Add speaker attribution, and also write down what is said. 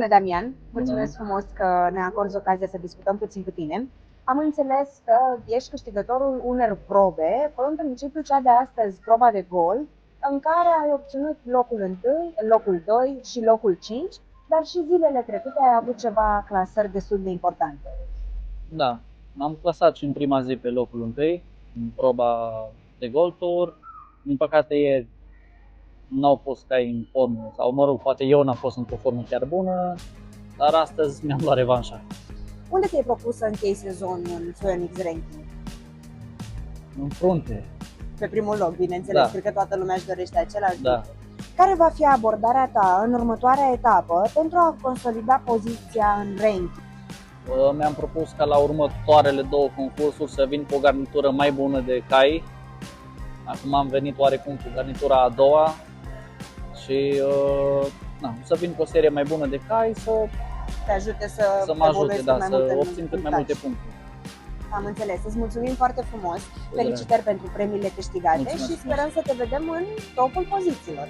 Speaker 1: Bună, Damian! Mulțumesc frumos că ne acorzi ocazia să discutăm puțin cu tine. Am înțeles că ești câștigătorul unor probe, în principiu cea de astăzi, proba de gol, în care ai obținut locul 1, locul 2 și locul 5, dar și zilele trecute ai avut ceva clasări destul de importante.
Speaker 2: Da, m-am clasat și în prima zi pe locul 1, în proba de Gold Tour. Din păcate ieri n-au fost cai în formă, sau mă rog, poate eu n-am fost într-o formă chiar bună, dar astăzi mi-am luat revanșa.
Speaker 1: Unde te-ai propus să închei sezonul în Phoenix Ranking?
Speaker 2: În frunte.
Speaker 1: Pe primul loc, bineînțeles,
Speaker 2: Da.
Speaker 1: cred că toată lumea își dorește același
Speaker 2: Da.
Speaker 1: lucru. Care va fi abordarea ta în următoarea etapă pentru a consolida poziția în ranking?
Speaker 2: Mi-am propus ca la următoarele două concursuri să vin cu o garnitură mai bună de cai. Acum am venit oarecum cu garnitura a doua și să vin cu o serie mai bună de cai să
Speaker 1: Te ajute să
Speaker 2: mă ajute,
Speaker 1: evoluezi
Speaker 2: da,
Speaker 1: cât mai
Speaker 2: să
Speaker 1: mult în
Speaker 2: obțin cât mai
Speaker 1: punctaj.
Speaker 2: multe puncte.
Speaker 1: Am înțeles. Îți mulțumim foarte frumos. Felicitări pentru premiile câștigate.
Speaker 2: Mulțumesc
Speaker 1: Și sperăm să te vedem în topul pozițiilor.